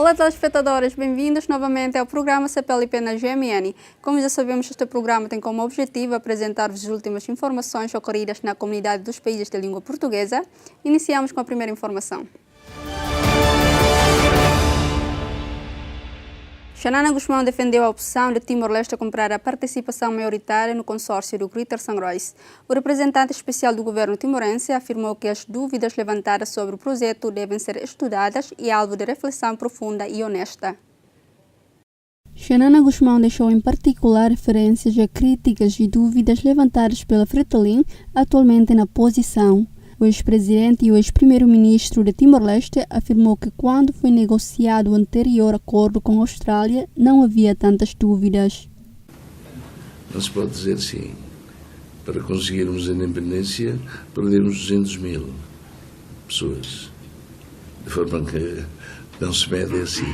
Olá, telespectadores, bem-vindos novamente ao programa CPLP na GMN. Como já sabemos, este programa tem como objetivo apresentar-vos as últimas informações ocorridas na comunidade dos países de língua portuguesa. Iniciamos com a primeira informação. Xanana Guzmão defendeu a opção de Timor-Leste comprar a participação maioritária no consórcio do Greater Sunrise. O representante especial do governo timorense afirmou que as dúvidas levantadas sobre o projeto devem ser estudadas e alvo de reflexão profunda e honesta. Xanana Guzmão deixou em particular referências a críticas e dúvidas levantadas pela Fretilin, atualmente na posição. O ex-presidente e o ex-primeiro-ministro de Timor-Leste afirmou que quando foi negociado o anterior acordo com a Austrália, não havia tantas dúvidas. Não se pode dizer sim. Para conseguirmos a independência, perdemos 200 mil pessoas. De forma que não se mede assim.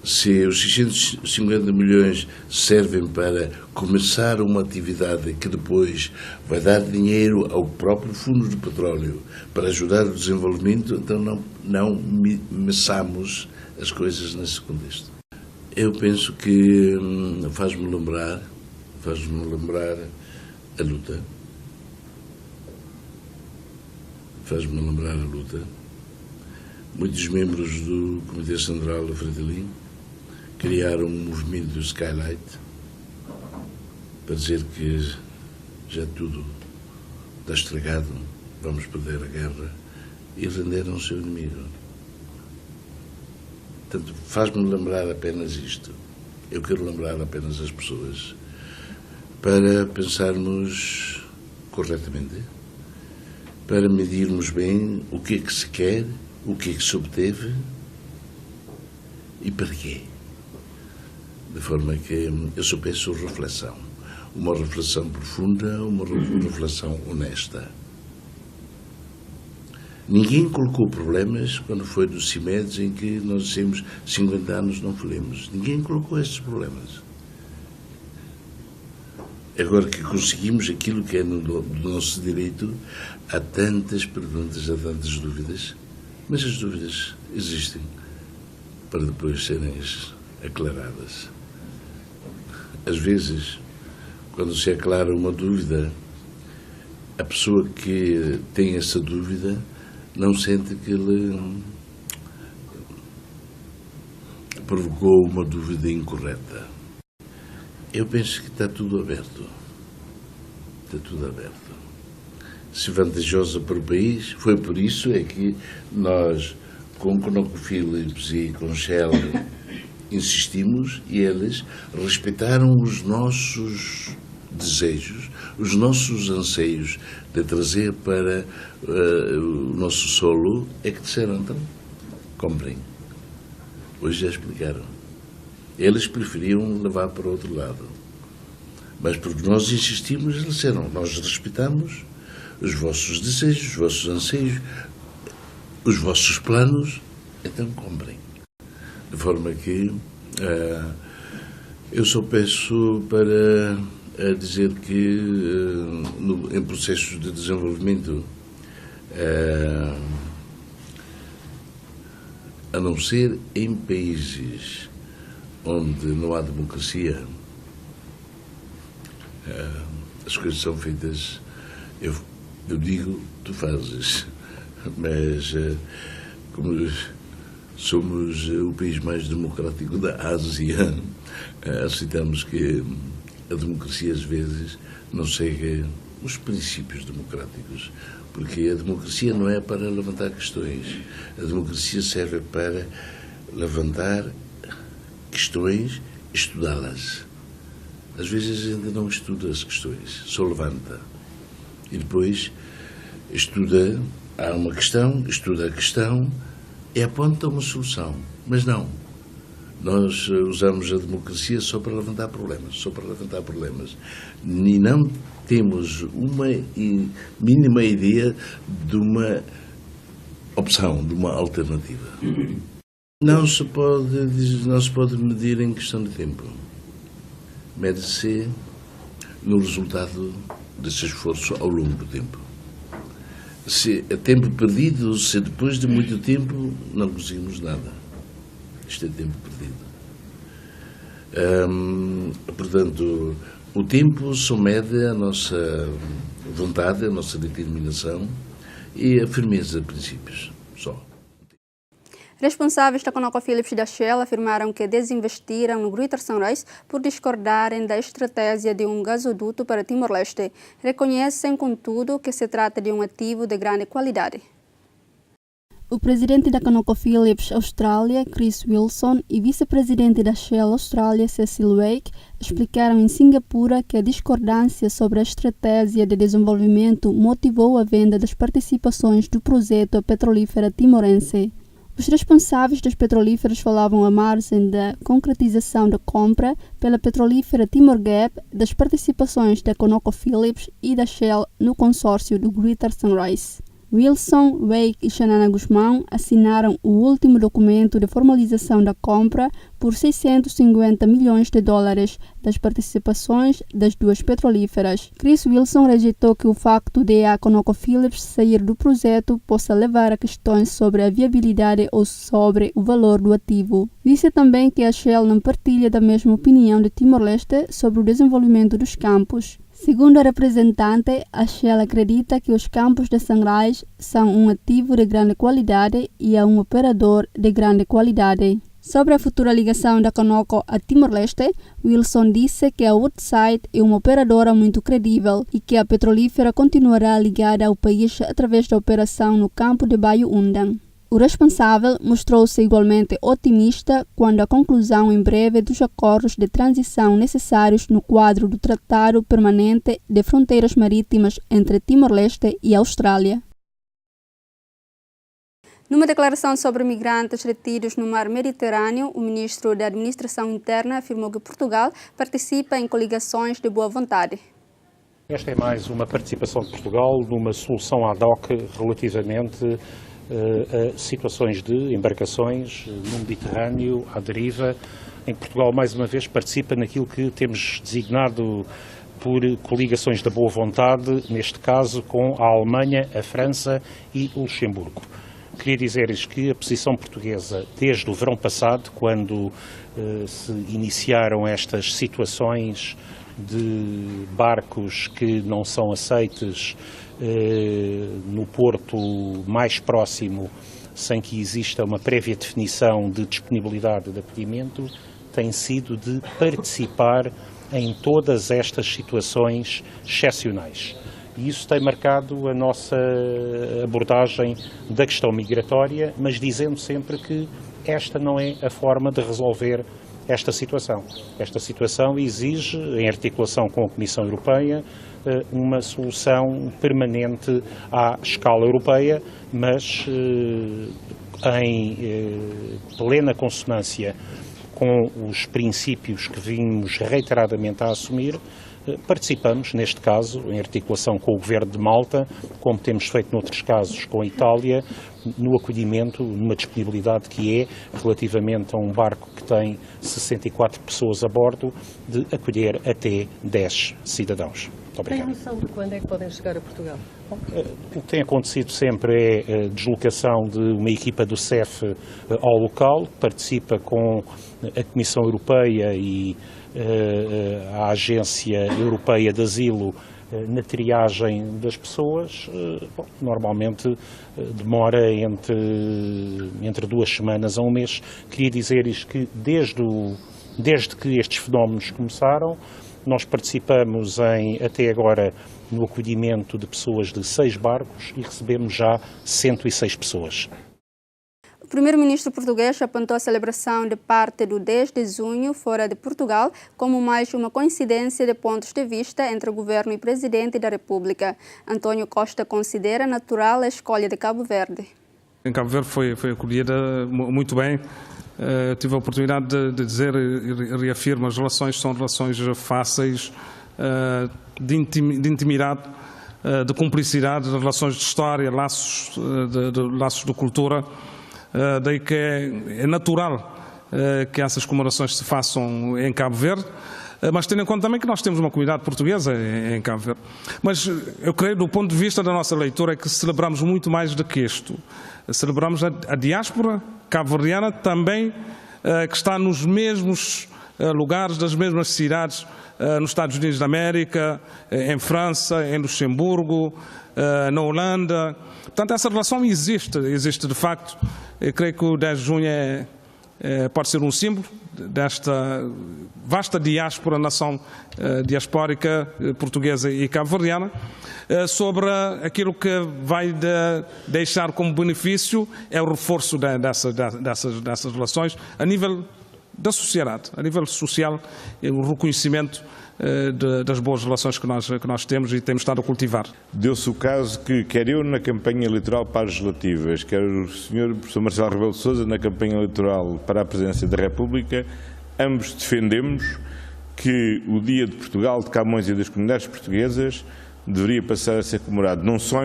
Se os 650 milhões servem para começar uma atividade que depois vai dar dinheiro ao próprio Fundo de Petróleo para ajudar o desenvolvimento, então não meçamos as coisas nesse contexto. Eu penso que faz-me lembrar a luta. Faz-me lembrar a luta. Muitos membros do Comitê Central da Fretilin criaram um movimento do Skylight para dizer que já tudo está estragado, vamos perder a guerra, e renderam o seu inimigo. Portanto, faz-me lembrar apenas isto. Eu quero lembrar apenas as pessoas para pensarmos corretamente, para medirmos bem o que é que se quer, o que é que se obteve e para quê. De forma que eu só peço reflexão. Uma reflexão profunda, uma reflexão honesta. Ninguém colocou problemas quando foi dos CIMEDs em que nós dissemos 50 anos não falemos. Ninguém colocou estes problemas. Agora que conseguimos aquilo que é do nosso direito, há tantas perguntas, há tantas dúvidas, mas as dúvidas existem para depois serem aclaradas. Às vezes, quando se aclara uma dúvida, a pessoa que tem essa dúvida não sente que ele provocou uma dúvida incorreta. Eu penso que está tudo aberto. Está tudo aberto. Se vantajosa para o país, foi por isso é que nós, com ConocoPhillips e com Shell, insistimos e eles respeitaram os nossos desejos, os nossos anseios de trazer para o nosso solo, é que disseram, então, comprem. Hoje já explicaram. Eles preferiam levar para o outro lado. Mas porque nós insistimos, eles disseram, nós respeitamos os vossos desejos, os vossos anseios, os vossos planos, então comprem. De forma que eu só peço para dizer que em processos de desenvolvimento, a não ser em países onde não há democracia, as coisas são feitas, eu digo, tu fazes, mas como somos o país mais democrático da Ásia, aceitamos que a democracia às vezes não segue os princípios democráticos, porque a democracia não é para levantar questões, a democracia serve para levantar questões, estudá-las. Às vezes ainda não estuda as questões, só levanta. E depois estuda, há uma questão, estuda a questão e aponta uma solução. Mas não. Nós usamos a democracia só para levantar problemas. E não temos uma mínima ideia de uma opção, de uma alternativa. Não se pode medir em questão de tempo. Mede-se no resultado desse esforço ao longo do tempo. Se é tempo perdido, se depois de muito tempo não conseguimos nada. isto é tempo perdido. Portanto, o tempo somede a nossa vontade, a nossa determinação e a firmeza de princípios, só. Responsáveis da ConocoPhillips e da Shell afirmaram que desinvestiram no Greater Sunrise por discordarem da estratégia de um gasoduto para Timor-Leste. Reconhecem, contudo, que se trata de um ativo de grande qualidade. O presidente da ConocoPhillips Austrália, Chris Wilson, e vice-presidente da Shell Austrália, Cecil Wake, explicaram em Singapura que a discordância sobre a estratégia de desenvolvimento motivou a venda das participações do projeto petrolífero timorense. Os responsáveis das petrolíferas falavam à margem da concretização da compra pela petrolífera Timor Gap das participações da ConocoPhillips e da Shell no consórcio do Greater Sunrise. Wilson, Wake e Xanana Guzmão assinaram o último documento de formalização da compra por $650 milhões das participações das duas petrolíferas. Chris Wilson rejeitou que o facto de a ConocoPhillips sair do projeto possa levar a questões sobre a viabilidade ou sobre o valor do ativo. Disse também que a Shell não partilha da mesma opinião de Timor-Leste sobre o desenvolvimento dos campos. Segundo a representante, a Shell acredita que os campos de Sunrise são um ativo de grande qualidade e é um operador de grande qualidade. Sobre a futura ligação da Conoco a Timor-Leste, Wilson disse que a Woodside é uma operadora muito credível e que a petrolífera continuará ligada ao país através da operação no campo de Baio Undang. O responsável mostrou-se igualmente otimista quando a conclusão em breve dos acordos de transição necessários no quadro do Tratado Permanente de Fronteiras Marítimas entre Timor-Leste e Austrália. Numa declaração sobre migrantes retidos no mar Mediterrâneo, o ministro da Administração Interna afirmou que Portugal participa em coligações de boa vontade. Esta é mais uma participação de Portugal numa solução ad hoc relativamente a situações de embarcações no Mediterrâneo, à deriva, em que Portugal mais uma vez participa naquilo que temos designado por coligações da boa vontade, neste caso com a Alemanha, a França e o Luxemburgo. Queria dizer-lhes que a posição portuguesa, desde o verão passado, quando se iniciaram estas situações de barcos que não são aceites no porto mais próximo, sem que exista uma prévia definição de disponibilidade de acolhimento, tem sido de participar em todas estas situações excepcionais. E isso tem marcado a nossa abordagem da questão migratória, mas dizendo sempre que esta não é a forma de resolver esta situação. Esta situação exige, em articulação com a Comissão Europeia, uma solução permanente à escala europeia, mas em plena consonância com os princípios que vimos reiteradamente a assumir. Participamos, neste caso, em articulação com o Governo de Malta, como temos feito noutros casos com a Itália, no acolhimento, numa disponibilidade que é, relativamente a um barco que tem 64 pessoas a bordo, de acolher até 10 cidadãos. Muito obrigado. Tem noção de quando é que podem chegar a Portugal? O que tem acontecido sempre é a deslocação de uma equipa do CEF ao local, que participa com a Comissão Europeia e a Agência Europeia de Asilo na triagem das pessoas. Normalmente demora entre 2 semanas a um mês. Queria dizer-lhes que desde que estes fenómenos começaram, nós participamos até agora no acolhimento de pessoas de 6 barcos e recebemos já 106 pessoas. O primeiro-ministro português apontou a celebração de parte do 10 de junho fora de Portugal como mais uma coincidência de pontos de vista entre o governo e presidente da República. António Costa considera natural a escolha de Cabo Verde. Em Cabo Verde foi acolhida muito bem. Tive a oportunidade de dizer e reafirmo, as relações são relações fáceis, de intimidade, de cumplicidade, de relações de história, laços de cultura. Daí que é natural que essas comemorações se façam em Cabo Verde, mas tendo em conta também que nós temos uma comunidade portuguesa em Cabo Verde. Mas eu creio, do ponto de vista da nossa leitura, é que celebramos muito mais do que isto. Celebramos a diáspora cabo-verdiana também que está nos mesmos lugares, das mesmas cidades, nos Estados Unidos da América, em França, em Luxemburgo, na Holanda. Portanto, essa relação existe de facto. Eu creio que o 10 de junho pode ser um símbolo desta vasta diáspora, nação diaspórica portuguesa e cabo-verdiana, sobre aquilo que vai deixar como benefício é o reforço dessas relações a nível da sociedade, a nível social, o reconhecimento das boas relações que nós temos e temos estado a cultivar. Deu-se o caso que, quer eu na campanha eleitoral para as legislativas, quer o Sr. Professor Marcelo Rebelo de Sousa na campanha eleitoral para a Presidência da República, ambos defendemos que o Dia de Portugal, de Camões e das comunidades portuguesas deveria passar a ser comemorado não só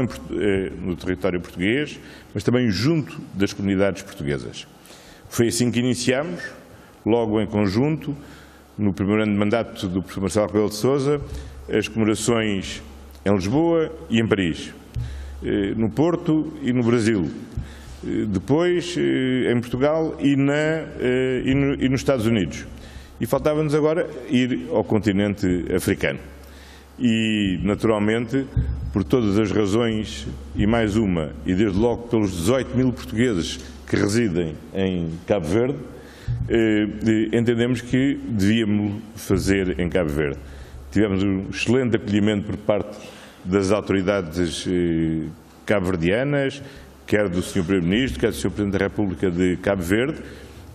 no território português, mas também junto das comunidades portuguesas. Foi assim que iniciamos, logo em conjunto, no primeiro ano de mandato do professor Marcelo Rebelo de Sousa, as comemorações em Lisboa e em Paris, no Porto e no Brasil, depois em Portugal e nos Estados Unidos. E faltava-nos agora ir ao continente africano. E, naturalmente, por todas as razões, e mais uma, e desde logo pelos 18 mil portugueses que residem em Cabo Verde, entendemos que devíamos fazer em Cabo Verde. Tivemos um excelente acolhimento por parte das autoridades cabo-verdianas, quer do Sr. Primeiro-Ministro, quer do Sr. Presidente da República de Cabo Verde,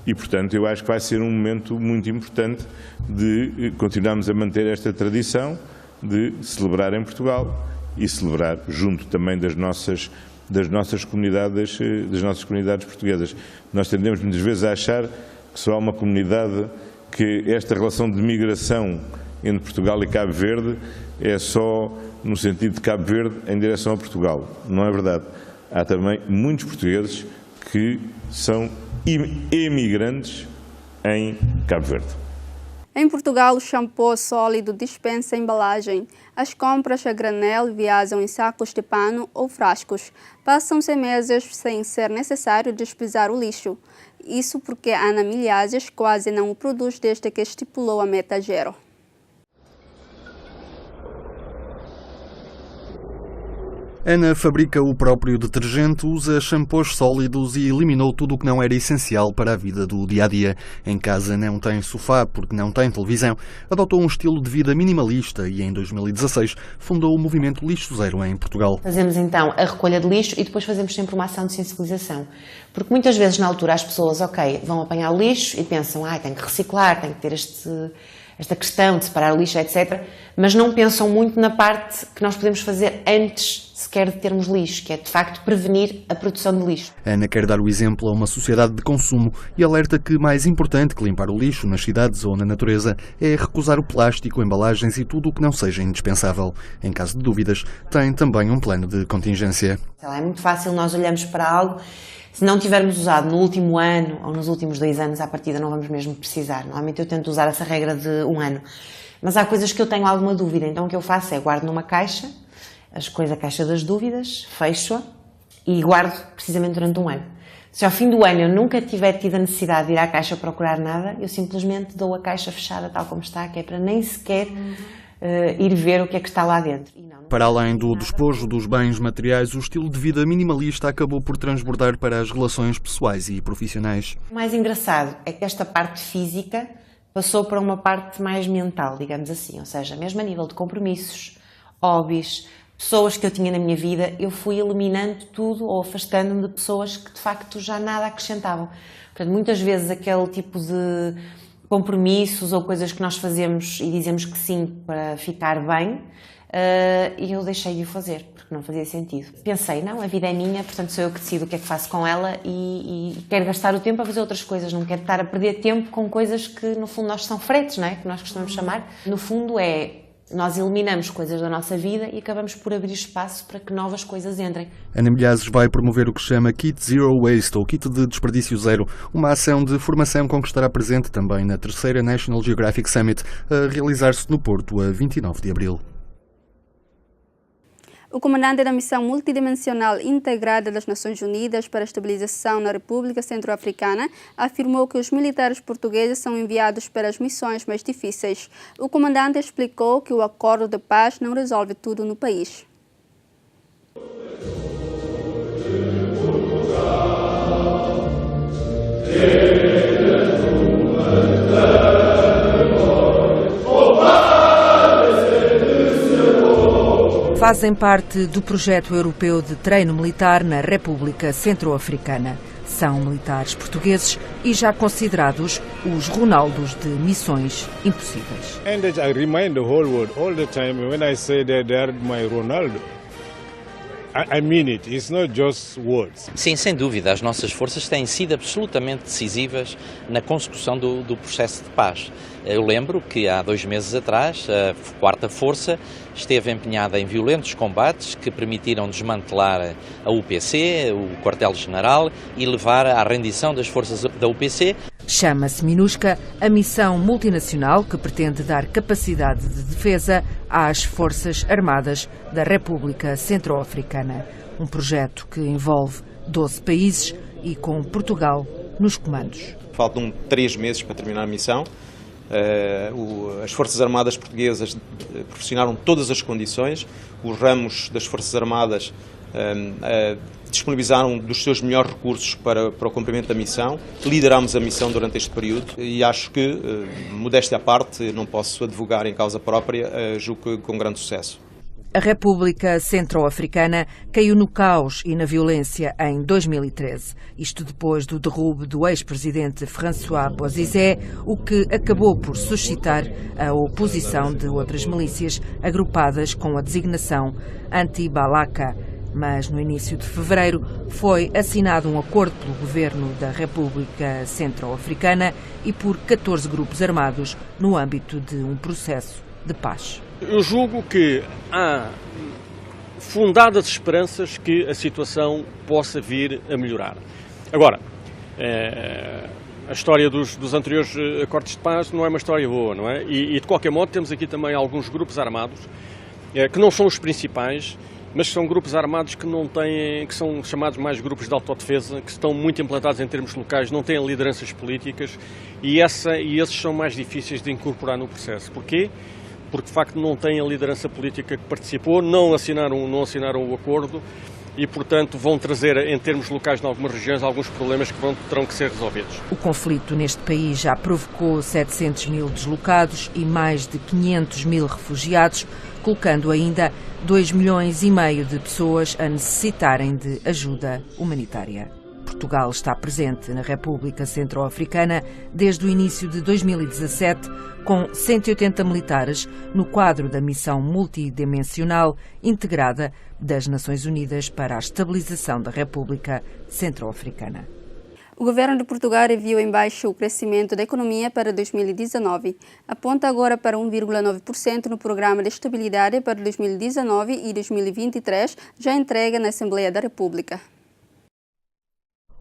e, portanto, eu acho que vai ser um momento muito importante de continuarmos a manter esta tradição de celebrar em Portugal e celebrar junto também das nossas comunidades portuguesas. Nós tendemos muitas vezes a achar que só há uma comunidade, que esta relação de migração entre Portugal e Cabo Verde é só no sentido de Cabo Verde em direção a Portugal. Não é verdade. Há também muitos portugueses que são emigrantes em Cabo Verde. Em Portugal, o shampoo sólido dispensa embalagem. As compras a granel viajam em sacos de pano ou frascos. Passam-se meses sem ser necessário despesar o lixo. Isso porque a Ana Milhazes quase não o produz desde que estipulou a meta zero. Ana fabrica o próprio detergente, usa shampoos sólidos e eliminou tudo o que não era essencial para a vida do dia-a-dia. Em casa não tem sofá porque não tem televisão. Adotou um estilo de vida minimalista e em 2016 fundou o movimento Lixo Zero em Portugal. Fazemos então a recolha de lixo e depois fazemos sempre uma ação de sensibilização. Porque muitas vezes na altura as pessoas, vão apanhar o lixo e pensam, tem que reciclar, tem que ter esta questão de separar o lixo, etc. Mas não pensam muito na parte que nós podemos fazer antes sequer de termos lixo, que é de facto prevenir a produção de lixo. Ana quer dar o exemplo a uma sociedade de consumo e alerta que mais importante que limpar o lixo nas cidades ou na natureza é recusar o plástico, embalagens e tudo o que não seja indispensável. Em caso de dúvidas, tem também um plano de contingência. É muito fácil nós olharmos para algo. Se não tivermos usado no último ano ou nos últimos 2 anos, à partida não vamos mesmo precisar. Normalmente eu tento usar essa regra de 1 ano. Mas há coisas que eu tenho alguma dúvida, então o que eu faço é guardo numa caixa, a caixa das dúvidas, fecho-a e guardo precisamente durante 1 ano. Se ao fim do ano eu nunca tiver tido a necessidade de ir à caixa procurar nada, eu simplesmente dou a caixa fechada tal como está, que é para nem sequer ir ver o que é que está lá dentro. Para além do despojo dos bens materiais, o estilo de vida minimalista acabou por transbordar para as relações pessoais e profissionais. O mais engraçado é que esta parte física passou para uma parte mais mental, digamos assim, ou seja, mesmo a nível de compromissos, hobbies, pessoas que eu tinha na minha vida, eu fui eliminando tudo ou afastando-me de pessoas que de facto já nada acrescentavam. Portanto, muitas vezes aquele tipo de compromissos ou coisas que nós fazemos e dizemos que sim para ficar bem, e eu deixei de o fazer, porque não fazia sentido. Pensei, não, a vida é minha, portanto sou eu que decido o que é que faço com ela e quero gastar o tempo a fazer outras coisas, não quero estar a perder tempo com coisas que no fundo nós são fretes, não é? Que nós costumamos chamar. No fundo nós eliminamos coisas da nossa vida e acabamos por abrir espaço para que novas coisas entrem. Ana Milhazes vai promover o que chama Kit Zero Waste, ou Kit de Desperdício Zero, uma ação de formação com que estará presente também na 3ª National Geographic Summit, a realizar-se no Porto a 29 de abril. O comandante da Missão Multidimensional Integrada das Nações Unidas para a Estabilização na República Centro-Africana afirmou que os militares portugueses são enviados para as missões mais difíceis. O comandante explicou que o acordo de paz não resolve tudo no país. Fazem parte do projeto europeu de treino militar na República Centro-Africana. São militares portugueses e já considerados os Ronaldos de missões impossíveis. And I remind the whole world all the time when I say that they are my Ronaldo. I mean it. It's not just words. Sim, sem dúvida, as nossas forças têm sido absolutamente decisivas na consecução do processo de paz. Eu lembro que há 2 meses atrás a 4ª Força esteve empenhada em violentos combates que permitiram desmantelar a UPC, o quartel-general, e levar à rendição das forças da UPC. Chama-se MINUSCA, a missão multinacional que pretende dar capacidade de defesa às Forças Armadas da República Centro-Africana. Um projeto que envolve 12 países e com Portugal nos comandos. Faltam 3 meses para terminar a missão. As Forças Armadas portuguesas proporcionaram todas as condições. Os ramos das Forças Armadas disponibilizaram dos seus melhores recursos para o cumprimento da missão. Liderámos a missão durante este período e acho que, modéstia à parte, não posso advogar em causa própria, julgo que com grande sucesso. A República Centro-Africana caiu no caos e na violência em 2013. Isto depois do derrube do ex-presidente François Bozizé, o que acabou por suscitar a oposição de outras milícias agrupadas com a designação anti-Balaka. Mas no início de fevereiro foi assinado um acordo pelo governo da República Centro-Africana e por 14 grupos armados no âmbito de um processo de paz. Eu julgo que há fundadas esperanças que a situação possa vir a melhorar. Agora, a história dos anteriores acordos de paz não é uma história boa, não é? E de qualquer modo temos aqui também alguns grupos armados que não são os principais, mas são grupos armados que não têm, que são chamados mais grupos de autodefesa, que estão muito implantados em termos locais, não têm lideranças políticas e esses são mais difíceis de incorporar no processo. Porquê? Porque de facto não têm a liderança política que participou, não assinaram o acordo e, portanto, vão trazer, em termos locais, em algumas regiões, alguns problemas que terão que ser resolvidos. O conflito neste país já provocou 700 mil deslocados e mais de 500 mil refugiados, colocando ainda 2,5 milhões de pessoas a necessitarem de ajuda humanitária. Portugal está presente na República Centro-Africana desde o início de 2017, com 180 militares no quadro da Missão Multidimensional Integrada das Nações Unidas para a Estabilização da República Centro-Africana. O governo de Portugal reviu em baixo o crescimento da economia para 2019. Aponta agora para 1,9% no Programa de Estabilidade para 2019 e 2023, já entregue na Assembleia da República.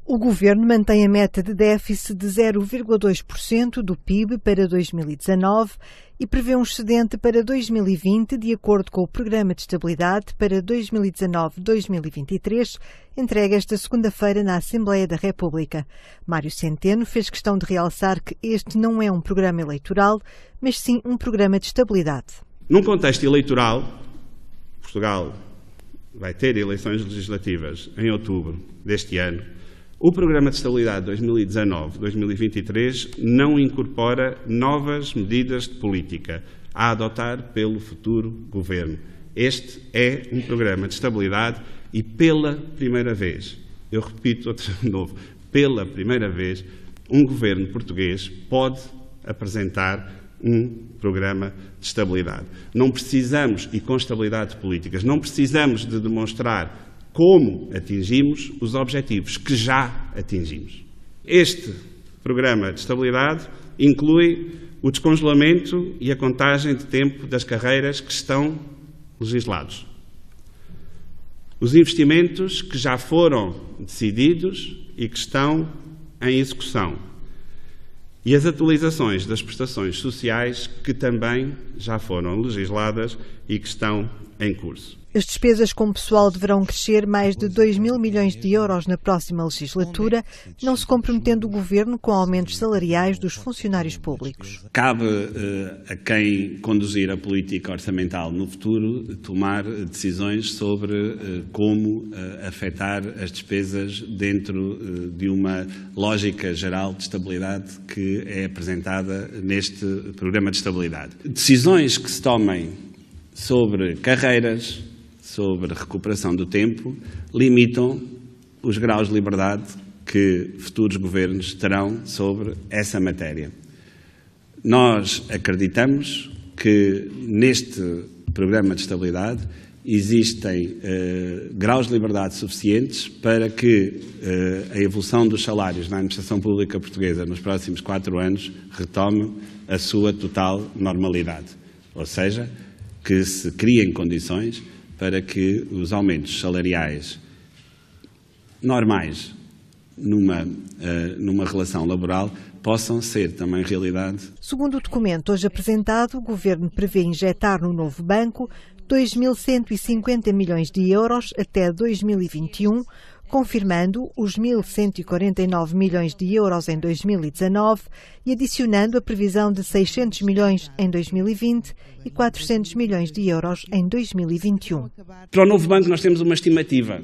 O governo mantém a meta de déficit de 0,2% do PIB para 2019 e prevê um excedente para 2020, de acordo com o Programa de Estabilidade para 2019-2023, entregue esta segunda-feira na Assembleia da República. Mário Centeno fez questão de realçar que este não é um programa eleitoral, mas sim um programa de estabilidade. Num contexto eleitoral, Portugal vai ter eleições legislativas em outubro deste ano. O Programa de Estabilidade 2019-2023 não incorpora novas medidas de política a adotar pelo futuro governo. Este é um programa de estabilidade e, pela primeira vez, eu repito de novo, pela primeira vez, um governo português pode apresentar um programa de estabilidade. Não precisamos, e com estabilidade de políticas, não precisamos de demonstrar como atingimos os objetivos que já atingimos. Este programa de estabilidade inclui o descongelamento e a contagem de tempo das carreiras que estão legislados. Os investimentos que já foram decididos e que estão em execução. E as atualizações das prestações sociais que também já foram legisladas e que estão em curso. As despesas com pessoal deverão crescer mais de 2 mil milhões de euros na próxima legislatura, não se comprometendo o Governo com aumentos salariais dos funcionários públicos. Cabe a quem conduzir a política orçamental no futuro tomar decisões sobre como afetar as despesas dentro de uma lógica geral de estabilidade que é apresentada neste programa de estabilidade. Decisões que se tomem sobre carreiras, sobre recuperação do tempo, limitam os graus de liberdade que futuros governos terão sobre essa matéria. Nós acreditamos que neste programa de estabilidade existem graus de liberdade suficientes para que a evolução dos salários na administração pública portuguesa nos próximos 4 anos retome a sua total normalidade. Ou seja, que se criem condições para que os aumentos salariais normais numa relação laboral possam ser também realidade. Segundo o documento hoje apresentado, o Governo prevê injetar no novo banco 2.150 milhões de euros até 2021, confirmando os 1.149 milhões de euros em 2019 e adicionando a previsão de 600 milhões em 2020 e 400 milhões de euros em 2021. Para o novo banco nós temos uma estimativa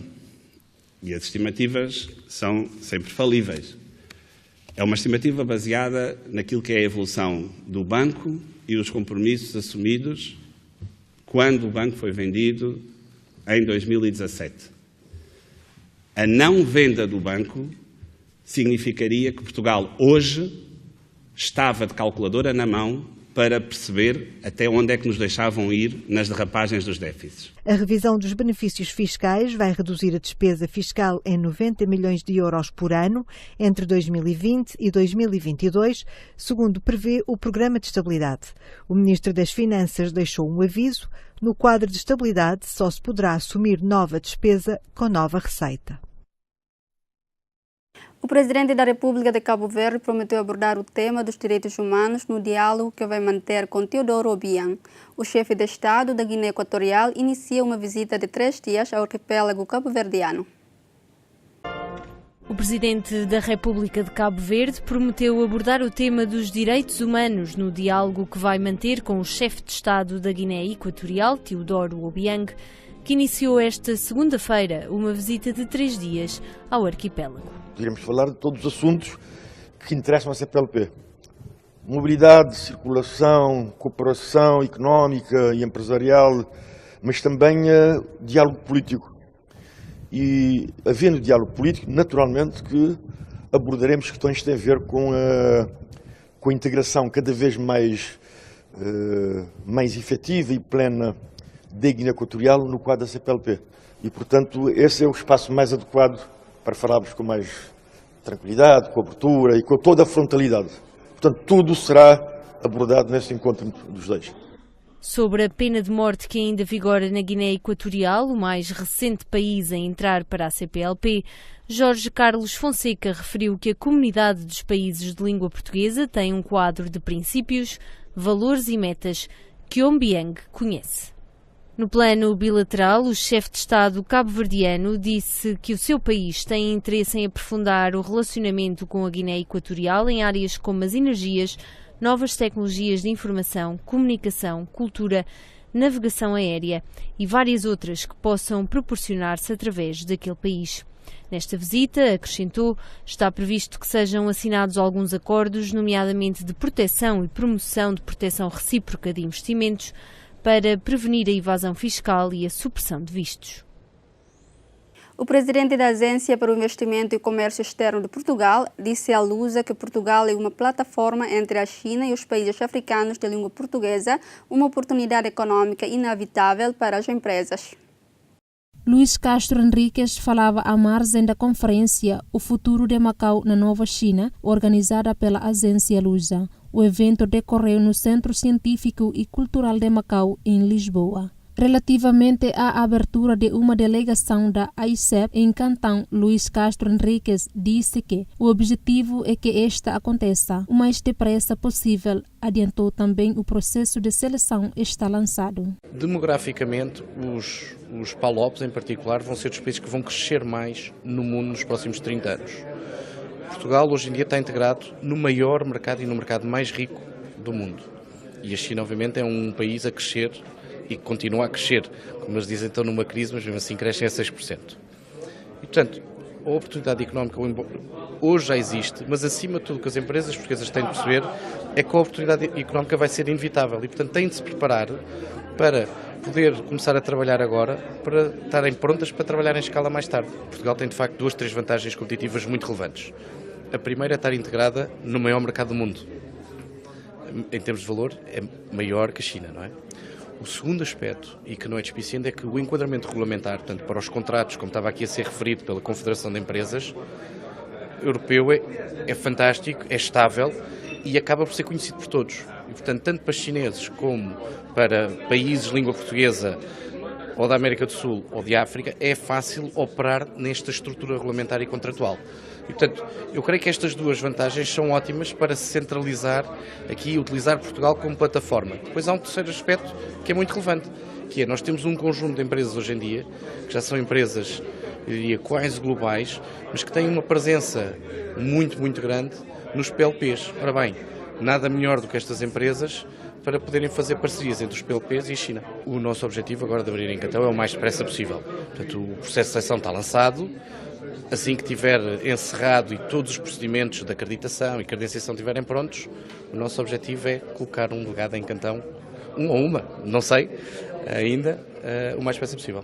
e as estimativas são sempre falíveis. É uma estimativa baseada naquilo que é a evolução do banco e os compromissos assumidos quando o banco foi vendido em 2017. A não venda do banco significaria que Portugal hoje estava de calculadora na mão para perceber até onde é que nos deixavam ir nas derrapagens dos déficits. A revisão dos benefícios fiscais vai reduzir a despesa fiscal em 90 milhões de euros por ano entre 2020 e 2022, segundo prevê o Programa de Estabilidade. O Ministro das Finanças deixou um aviso: no quadro de estabilidade só se poderá assumir nova despesa com nova receita. O presidente da República de Cabo Verde prometeu abordar o tema dos direitos humanos no diálogo que vai manter com Teodoro Obiang. O chefe de Estado da Guiné Equatorial inicia uma visita de 3 dias ao arquipélago cabo-verdiano. O presidente da República de Cabo Verde prometeu abordar o tema dos direitos humanos no diálogo que vai manter com o chefe de Estado da Guiné Equatorial, Teodoro Obiang, que iniciou esta segunda-feira uma visita de 3 dias ao arquipélago. Iremos falar de todos os assuntos que interessam à CPLP. Mobilidade, circulação, cooperação económica e empresarial, mas também diálogo político. E, havendo diálogo político, naturalmente que abordaremos questões que têm a ver com a integração cada vez mais efetiva e plena da Guiné Equatorial no quadro da CPLP. E, portanto, esse é o espaço mais adequado para falarmos com mais tranquilidade, com abertura e com toda a frontalidade. Portanto, tudo será abordado neste encontro dos dois. Sobre a pena de morte que ainda vigora na Guiné Equatorial, o mais recente país a entrar para a CPLP, Jorge Carlos Fonseca referiu que a comunidade dos países de língua portuguesa tem um quadro de princípios, valores e metas que Obiang conhece. No plano bilateral, o chefe de Estado cabo-verdiano disse que o seu país tem interesse em aprofundar o relacionamento com a Guiné Equatorial em áreas como as energias, novas tecnologias de informação, comunicação, cultura, navegação aérea e várias outras que possam proporcionar-se através daquele país. Nesta visita, acrescentou, está previsto que sejam assinados alguns acordos, nomeadamente de proteção e promoção de proteção recíproca de investimentos, para prevenir a evasão fiscal e a supressão de vistos. O presidente da Agência para o Investimento e Comércio Externo de Portugal disse à Lusa que Portugal é uma plataforma entre a China e os países africanos de língua portuguesa, uma oportunidade econômica inevitável para as empresas. Luís Castro Henriques falava à margem da conferência O Futuro de Macau na Nova China, organizada pela agência Lusa. O evento decorreu no Centro Científico e Cultural de Macau, em Lisboa. Relativamente à abertura de uma delegação da AICEP em Cantão, Luís Castro Henriques disse que o objetivo é que esta aconteça o mais depressa possível. Adiantou também o processo de seleção está lançado. Demograficamente, os PALOPs em particular vão ser dos países que vão crescer mais no mundo nos próximos 30 anos. Portugal hoje em dia está integrado no maior mercado e no mercado mais rico do mundo. E a China obviamente é um país a crescer e que continua a crescer. Como eles dizem, estão numa crise, mas mesmo assim crescem a 6%. E, portanto, a oportunidade económica hoje já existe, mas acima de tudo o que as empresas portuguesas têm de perceber é que a oportunidade económica vai ser inevitável e, portanto, têm de se preparar para poder começar a trabalhar agora, para estarem prontas para trabalhar em escala mais tarde. Portugal tem, de facto, 2, 3 vantagens competitivas muito relevantes. A primeira é estar integrada no maior mercado do mundo. Em termos de valor, é maior que a China, não é? O segundo aspecto, e que não é despiciente, é que o enquadramento regulamentar, portanto, para os contratos, como estava aqui a ser referido pela Confederação de Empresas, europeu é fantástico, é estável e acaba por ser conhecido por todos. E, portanto, tanto para chineses como para países de língua portuguesa ou da América do Sul ou de África, é fácil operar nesta estrutura regulamentar e contratual. E, portanto, eu creio que estas duas vantagens são ótimas para se centralizar aqui e utilizar Portugal como plataforma. Depois há um terceiro aspecto que é muito relevante, que é nós temos um conjunto de empresas hoje em dia, que já são empresas, eu diria, quase globais, mas que têm uma presença muito, muito grande nos PLPs. Ora bem, nada melhor do que estas empresas para poderem fazer parcerias entre os PLPs e a China. O nosso objetivo agora de abrir em Cantão é o mais depressa possível. Portanto, o processo de seleção está lançado. Assim que estiver encerrado e todos os procedimentos de acreditação e credenciação estiverem prontos, o nosso objetivo é colocar um delegado em Cantão, um ou uma, não sei, ainda, o mais depressa possível.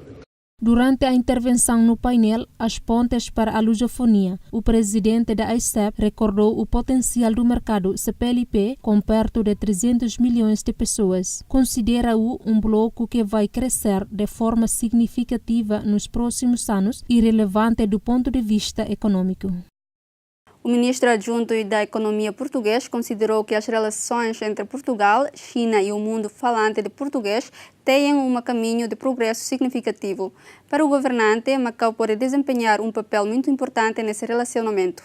Durante a intervenção no painel As Pontes para a Lusofonia, o presidente da AICEP recordou o potencial do mercado CPLP com perto de 300 milhões de pessoas. Considera-o um bloco que vai crescer de forma significativa nos próximos anos e relevante do ponto de vista econômico. O ministro adjunto da Economia português considerou que as relações entre Portugal, China e o mundo falante de português têm um caminho de progresso significativo. Para o governante, Macau pode desempenhar um papel muito importante nesse relacionamento.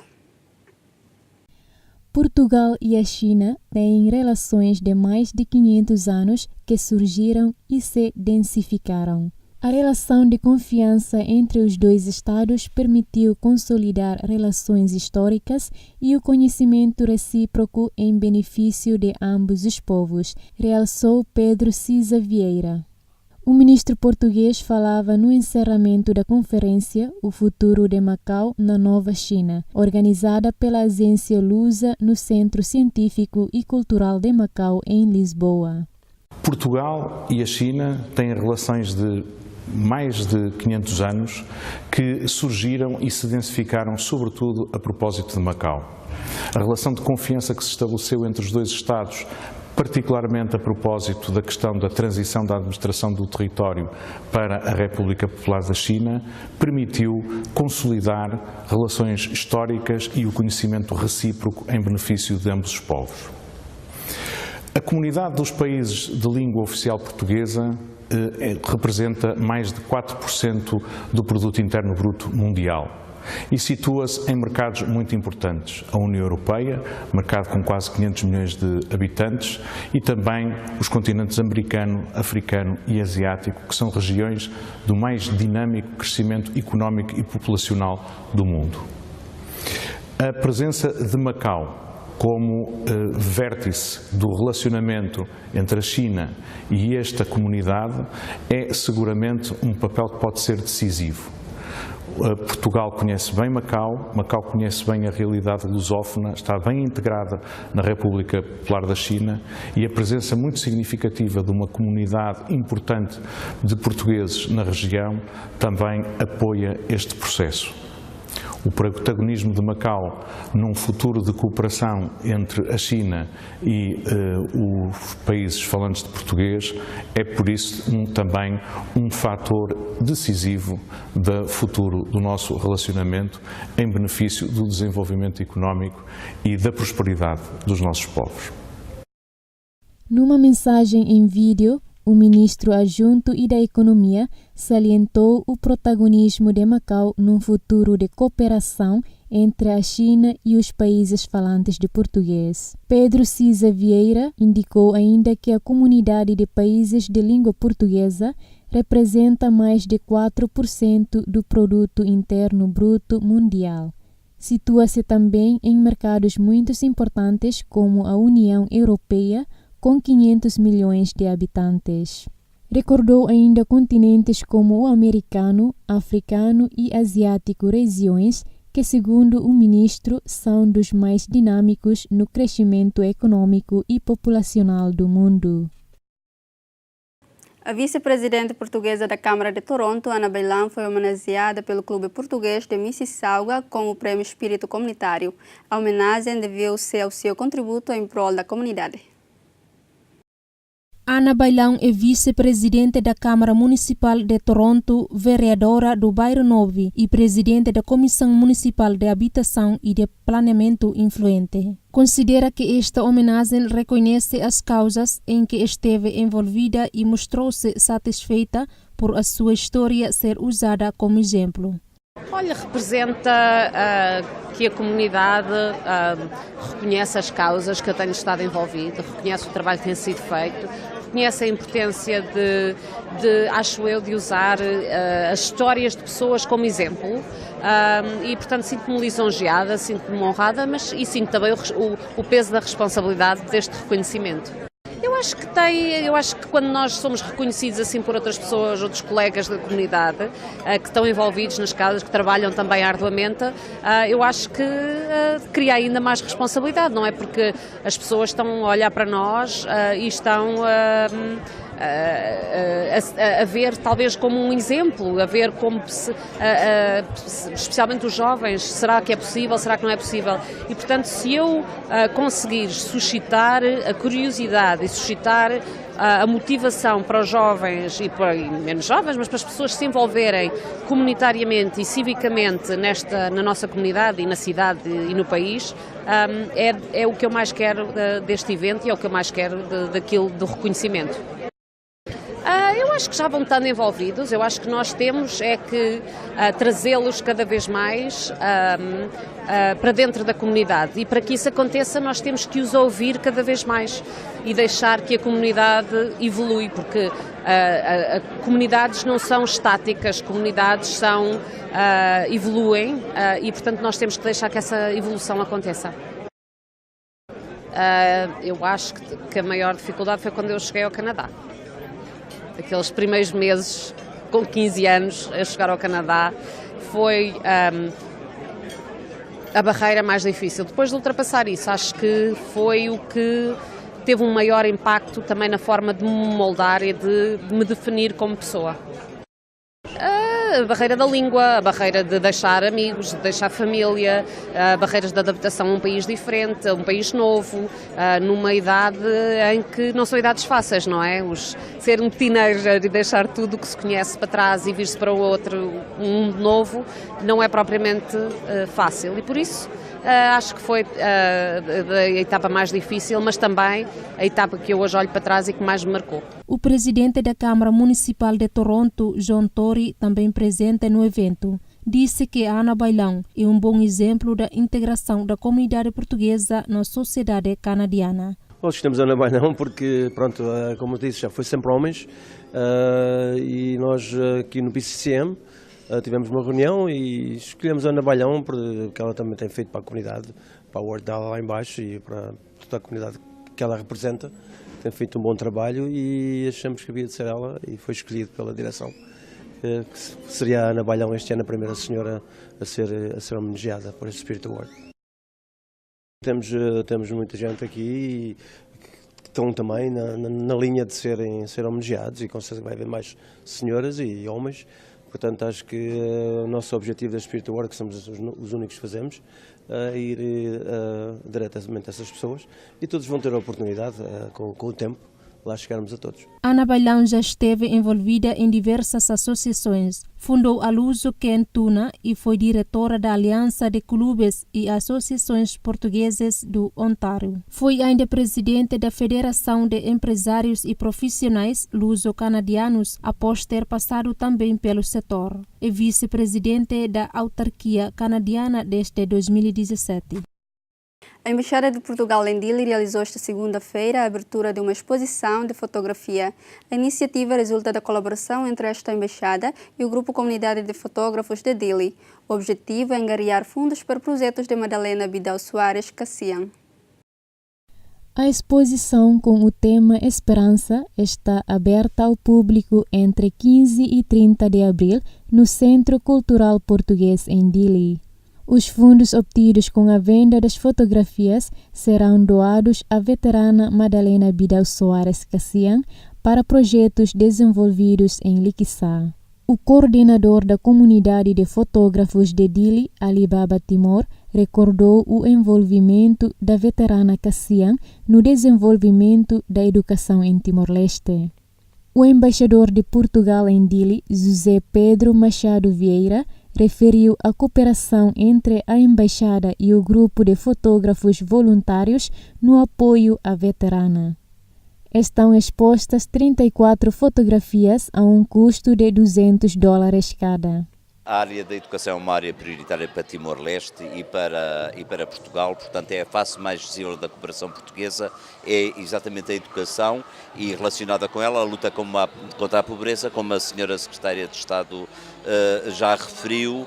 Portugal e a China têm relações de mais de 500 anos que surgiram e se densificaram. A relação de confiança entre os dois Estados permitiu consolidar relações históricas e o conhecimento recíproco em benefício de ambos os povos, realçou Pedro Cisa Vieira. O ministro português falava no encerramento da conferência O Futuro de Macau na Nova China, organizada pela agência Lusa no Centro Científico e Cultural de Macau, em Lisboa. Portugal e a China têm relações de mais de 500 anos que surgiram e se densificaram sobretudo a propósito de Macau. A relação de confiança que se estabeleceu entre os dois Estados, particularmente a propósito da questão da transição da administração do território para a República Popular da China, permitiu consolidar relações históricas e o conhecimento recíproco em benefício de ambos os povos. A comunidade dos países de língua oficial portuguesa representa mais de 4% do produto interno bruto mundial e situa-se em mercados muito importantes. A União Europeia, mercado com quase 500 milhões de habitantes, e também os continentes americano, africano e asiático, que são regiões do mais dinâmico crescimento económico e populacional do mundo. A presença de Macau como vértice do relacionamento entre a China e esta comunidade é seguramente um papel que pode ser decisivo. Portugal conhece bem Macau, Macau conhece bem a realidade lusófona, está bem integrada na República Popular da China e a presença muito significativa de uma comunidade importante de portugueses na região também apoia este processo. O protagonismo de Macau num futuro de cooperação entre a China e os países falantes de português é, por isso, também um fator decisivo do futuro do nosso relacionamento em benefício do desenvolvimento económico e da prosperidade dos nossos povos. Numa mensagem em vídeo, O ministro adjunto e da Economia salientou o protagonismo de Macau num futuro de cooperação entre a China e os países falantes de português. Pedro Cisa Vieira indicou ainda que a comunidade de países de língua portuguesa representa mais de 4% do produto interno bruto mundial. Situa-se também em mercados muito importantes como a União Europeia, com 500 milhões de habitantes. Recordou ainda continentes como o americano, africano e asiático, regiões que, segundo o ministro, são dos mais dinâmicos no crescimento econômico e populacional do mundo. A vice-presidente portuguesa da Câmara de Toronto, Ana Bailão, foi homenageada pelo Clube Português de Mississauga com o Prêmio Espírito Comunitário. A homenagem deveu-se ao seu contributo em prol da comunidade. Ana Bailão é vice-presidente da Câmara Municipal de Toronto, vereadora do Bairro Novo e presidente da Comissão Municipal de Habitação e de Planeamento Influente. Considera que esta homenagem reconhece as causas em que esteve envolvida e mostrou-se satisfeita por a sua história ser usada como exemplo. Olha, representa que a comunidade reconhece as causas que eu tenho estado envolvido, reconhece o trabalho que tem sido feito, reconhece a importância acho eu, de usar as histórias de pessoas como exemplo e, portanto, sinto-me lisonjeada, sinto-me honrada, mas e sinto também o peso da responsabilidade deste reconhecimento. Eu acho que quando nós somos reconhecidos assim por outras pessoas, outros colegas da comunidade que estão envolvidos nas causas, que trabalham também arduamente, eu acho que cria ainda mais responsabilidade, não é? Porque as pessoas estão a olhar para nós e estão a ver talvez como um exemplo, a ver como, especialmente os jovens, será que é possível, será que não é possível? E, portanto, se eu conseguir suscitar a curiosidade e suscitar a motivação para os jovens e para menos jovens, mas para as pessoas se envolverem comunitariamente e civicamente na nossa comunidade e na cidade e no país, é o que eu mais quero deste evento e é o que eu mais quero do reconhecimento. Eu acho que já vão estando envolvidos, eu acho que nós temos que trazê-los cada vez mais para dentro da comunidade e para que isso aconteça nós temos que os ouvir cada vez mais e deixar que a comunidade evolui, porque comunidades não são estáticas, comunidades evoluem e portanto nós temos que deixar que essa evolução aconteça. Eu acho que a maior dificuldade foi quando eu cheguei ao Canadá. Aqueles primeiros meses, com 15 anos, a chegar ao Canadá, foi a barreira mais difícil. Depois de ultrapassar isso, acho que foi o que teve um maior impacto também na forma de me moldar e de me definir como pessoa. A barreira da língua, a barreira de deixar amigos, de deixar família, barreiras de adaptação a um país diferente, a um país novo, numa idade em que não são idades fáceis, não é? Ser um teenager e deixar tudo o que se conhece para trás e vir-se para o outro, um mundo novo, não é propriamente fácil. E por isso acho que foi a etapa mais difícil, mas também a etapa que eu hoje olho para trás e que mais me marcou. O presidente da Câmara Municipal de Toronto, John Tory, também presente no evento, disse que a Ana Bailão é um bom exemplo da integração da comunidade portuguesa na sociedade canadiana. Nós escolhemos a Ana Bailão porque, pronto, como eu disse, já foi sempre homens e nós aqui no PCCM tivemos uma reunião e escolhemos a Ana Bailão porque ela também tem feito para a comunidade, para o ward dela lá em baixo e para toda a comunidade que ela representa. Tem feito um bom trabalho e achamos que havia de ser ela e foi escolhido pela direção. Que seria a Ana Bailão este ano a primeira senhora a ser homenageada por este Spirit Award. Temos muita gente aqui que estão também na linha de ser homenageados e com certeza vai haver mais senhoras e homens. Portanto, acho que o nosso objetivo da Spirit Award, que somos os únicos que fazemos, é ir diretamente a essas pessoas e todos vão ter a oportunidade, com o tempo, lá chegarmos a todos. Ana Bailão já esteve envolvida em diversas associações. Fundou a Luso Ken Tuna e foi diretora da Aliança de Clubes e Associações Portugueses do Ontário. Foi ainda presidente da Federação de Empresários e Profissionais Luso-Canadianos, após ter passado também pelo setor. É vice-presidente da autarquia canadiana desde 2017. A Embaixada de Portugal em Dili realizou esta segunda-feira a abertura de uma exposição de fotografia. A iniciativa resulta da colaboração entre esta embaixada e o Grupo Comunidade de Fotógrafos de Dili. O objetivo é angariar fundos para projetos de Madalena Bidal Soares Cassian. A exposição com o tema Esperança está aberta ao público entre 15 e 30 de abril no Centro Cultural Português em Dili. Os fundos obtidos com a venda das fotografias serão doados à veterana Madalena Bidal Soares Cassian para projetos desenvolvidos em Liquiçá. O coordenador da comunidade de fotógrafos de Dili, Alibaba Timor, recordou o envolvimento da veterana Cassian no desenvolvimento da educação em Timor-Leste. O embaixador de Portugal em Dili, José Pedro Machado Vieira, referiu a cooperação entre a embaixada e o grupo de fotógrafos voluntários no apoio à veterana. Estão expostas 34 fotografias a um custo de $200 cada. A área da educação é uma área prioritária para Timor-Leste e para Portugal, portanto é a face mais visível da cooperação portuguesa, é exatamente a educação e relacionada com ela a luta contra a pobreza, como a senhora Secretária de Estado já referiu,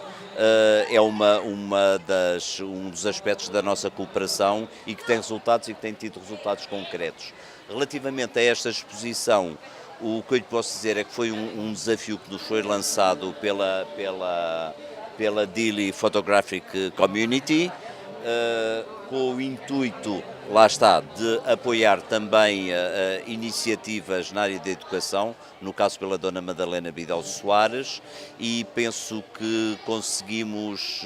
é um dos aspectos da nossa cooperação e que tem resultados e que tem tido resultados concretos. Relativamente a esta exposição, o que eu lhe posso dizer é que foi um desafio que nos foi lançado pela Dili Photographic Community, com o intuito, lá está, de apoiar também iniciativas na área da educação, no caso pela Dona Madalena Bidal Soares, e penso que conseguimos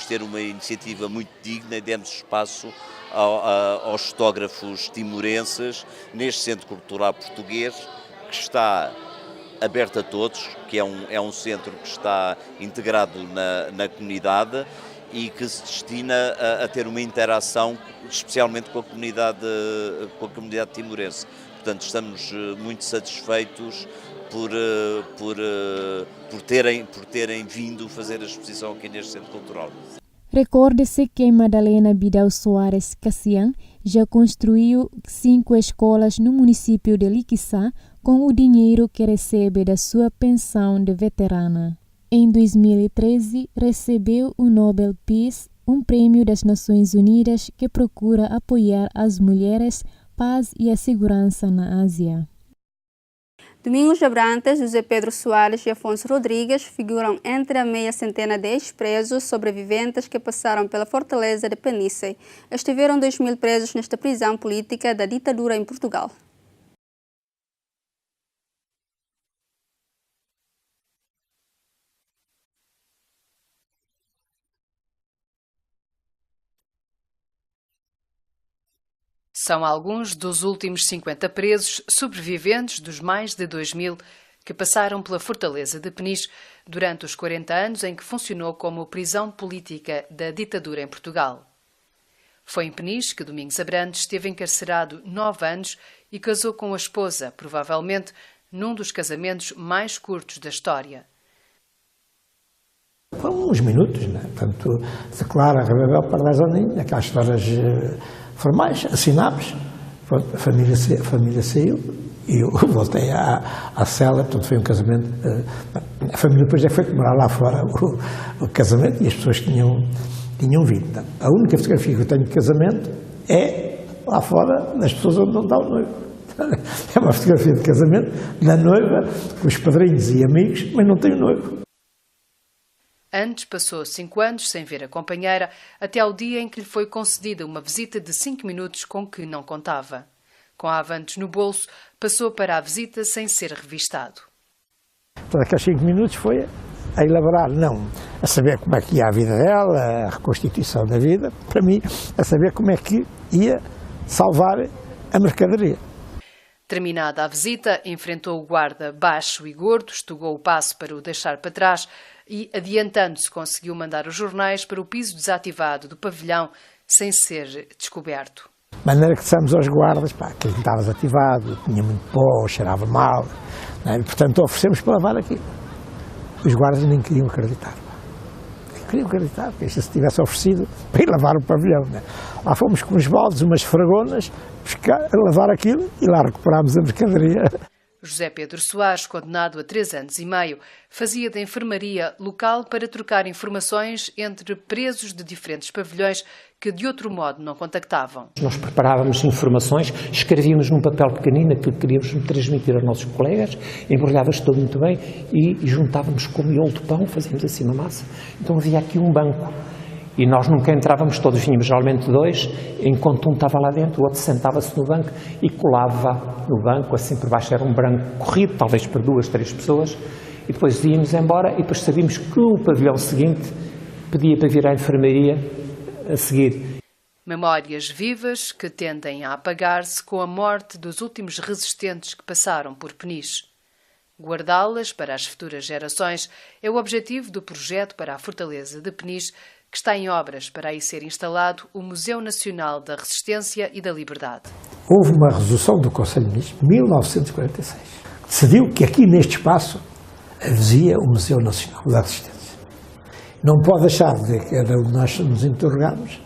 ter uma iniciativa muito digna e demos espaço aos fotógrafos timorenses neste Centro Cultural Português, que está aberto a todos, que é um centro que está integrado na comunidade e que se destina a ter uma interação especialmente com a comunidade timorense. Portanto, estamos muito satisfeitos por terem vindo fazer a exposição aqui neste Centro Cultural. Recorde-se que Madalena Bidal Soares Cassian já construiu 5 escolas no município de Liquiçá com o dinheiro que recebe da sua pensão de veterana. Em 2013, recebeu o Nobel Peace, um prêmio das Nações Unidas que procura apoiar as mulheres, paz e a segurança na Ásia. Domingos Abrantes, José Pedro Soares e Afonso Rodrigues figuram entre a meia centena de ex-presos sobreviventes que passaram pela fortaleza de Peniche. Estiveram 2.000 presos nesta prisão política da ditadura em Portugal. São alguns dos últimos 50 presos sobreviventes dos mais de 2.000 que passaram pela fortaleza de Peniche durante os 40 anos em que funcionou como prisão política da ditadura em Portugal. Foi em Peniche que Domingos Abrantes esteve encarcerado 9 anos e casou com a esposa, provavelmente num dos casamentos mais curtos da história. Foram uns minutos, né? Portanto, declara Rebebel Pardais, aquelas histórias formais, assinámos, a família saiu e eu voltei à cela, portanto foi um casamento, a família depois foi comemorar lá fora o casamento e as pessoas tinham vindo. Então, a única fotografia que eu tenho de casamento é lá fora, nas pessoas onde não está o noivo. É uma fotografia de casamento da noiva, com os padrinhos e amigos, mas não tem o noivo. Antes passou 5 anos sem ver a companheira, até ao dia em que lhe foi concedida uma visita de 5 minutos com que não contava. Com a Avantes no bolso, passou para a visita sem ser revistado. Todos aqueles 5 minutos foi a elaborar, não a saber como é que ia a vida dela, a reconstituição da vida, para mim, a saber como é que ia salvar a mercadoria. Terminada a visita, enfrentou o guarda baixo e gordo, estugou o passo para o deixar para trás e, adiantando-se, conseguiu mandar os jornais para o piso desativado do pavilhão sem ser descoberto. De maneira que dissemos aos guardas, que ele estava desativado, tinha muito pó, cheirava mal, né? E, portanto oferecemos para lavar aquilo. Os guardas nem queriam acreditar. Nem queriam acreditar, porque se tivesse oferecido para ir lavar o pavilhão. Né? Lá fomos com uns baldes, umas fragonas, lavar aquilo e lá recuperámos a mercadoria. José Pedro Soares, condenado a 3 anos e meio, fazia da enfermaria local para trocar informações entre presos de diferentes pavilhões que de outro modo não contactavam. Nós preparávamos informações, escrevíamos num papel pequenino aquilo que queríamos transmitir aos nossos colegas, embrulhava-se tudo muito bem e juntávamos com miolo de pão, fazíamos assim uma massa. Então havia aqui um banco. E nós nunca entrávamos todos, vinhamos geralmente 2, enquanto um estava lá dentro, o outro sentava-se no banco e colava no banco, assim por baixo era um branco corrido, talvez para 2, 3 pessoas, e depois íamos embora e depois sabíamos que o pavilhão seguinte pedia para vir à enfermaria a seguir. Memórias vivas que tendem a apagar-se com a morte dos últimos resistentes que passaram por Peniche. Guardá-las para as futuras gerações é o objetivo do projeto para a Fortaleza de Peniche, que está em obras para aí ser instalado o Museu Nacional da Resistência e da Liberdade. Houve uma resolução do Conselho de Ministros, 1946, que decidiu que aqui neste espaço havia o Museu Nacional da Resistência. Não pode deixar de que era onde nós nos interrogarmos,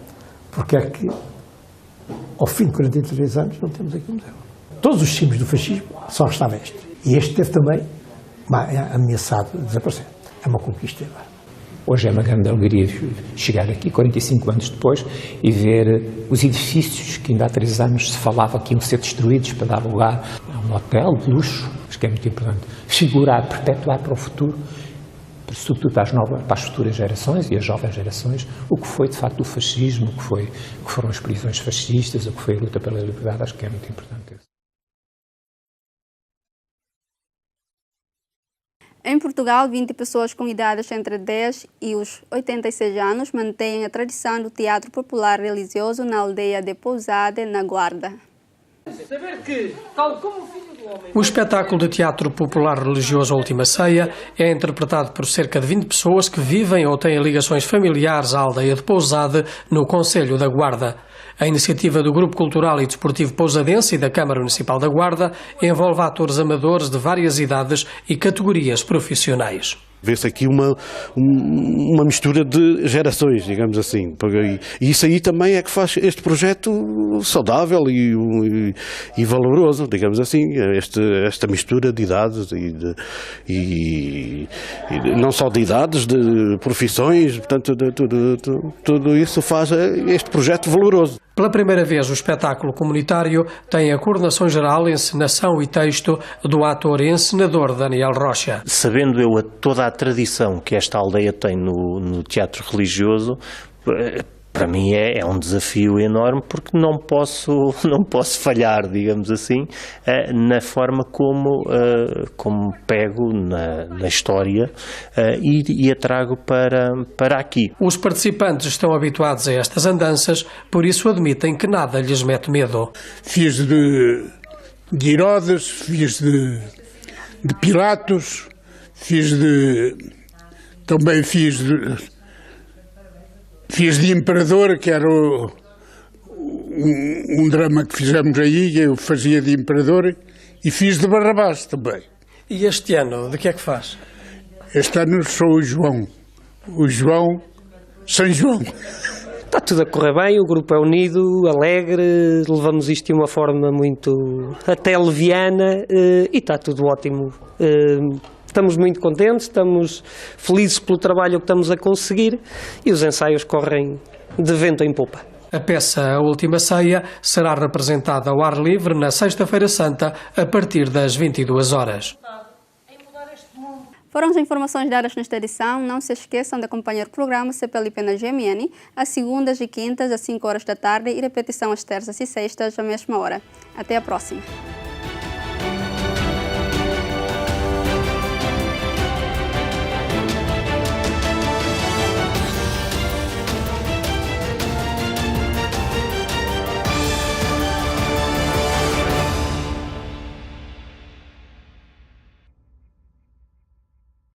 porque é que, ao fim de 43 anos, não temos aqui um museu. Todos os símbolos do fascismo só estava este. E este teve também ameaçado de desaparecer. É uma conquista agora. Hoje é uma grande alegria chegar aqui, 45 anos depois, e ver os edifícios que ainda há 3 anos se falava que iam ser destruídos para dar lugar a um hotel de luxo, acho que é muito importante, figurar, perpetuar para o futuro, sobretudo para as futuras gerações e as jovens gerações, o que foi de facto o fascismo, o que foram as prisões fascistas, o que foi a luta pela liberdade, acho que é muito importante isso. Em Portugal, 20 pessoas com idades entre 10 e os 86 anos mantêm a tradição do teatro popular religioso na aldeia de Pousada, na Guarda. O espetáculo de teatro popular religioso A Última Ceia é interpretado por cerca de 20 pessoas que vivem ou têm ligações familiares à aldeia de Pousada, no concelho da Guarda. A iniciativa do Grupo Cultural e Desportivo Pousadense e da Câmara Municipal da Guarda envolve atores amadores de várias idades e categorias profissionais. Vê-se aqui uma mistura de gerações, digamos assim. E isso aí também é que faz este projeto saudável e valoroso, digamos assim. Esta mistura de idades e não só de idades, de profissões, portanto, tudo isso faz este projeto valoroso. Pela primeira vez, o espetáculo comunitário tem a coordenação geral, encenação e texto do ator e encenador Daniel Rocha. Sabendo eu toda a tradição que esta aldeia tem no teatro religioso, para mim é um desafio enorme, porque não posso falhar, digamos assim, na forma como pego na história e a trago para aqui. Os participantes estão habituados a estas andanças, por isso admitem que nada lhes mete medo. Fiz de Herodes, fiz de Pilatos, também fiz de Imperador, que era um drama que fizemos aí, eu fazia de Imperador, e fiz de Barrabás também. E este ano, de que é que faz? Este ano sou o São João. Está tudo a correr bem, o grupo é unido, alegre, levamos isto de uma forma muito até leviana e está tudo ótimo. Estamos muito contentes, estamos felizes pelo trabalho que estamos a conseguir e os ensaios correm de vento em popa. A peça A Última Ceia será representada ao ar livre na Sexta-feira Santa, a partir das 22 horas. Foram as informações dadas nesta edição. Não se esqueçam de acompanhar o programa CPLP na GMN, às segundas e quintas, às 5 horas da tarde, e repetição às terças e sextas, à mesma hora. Até a próxima.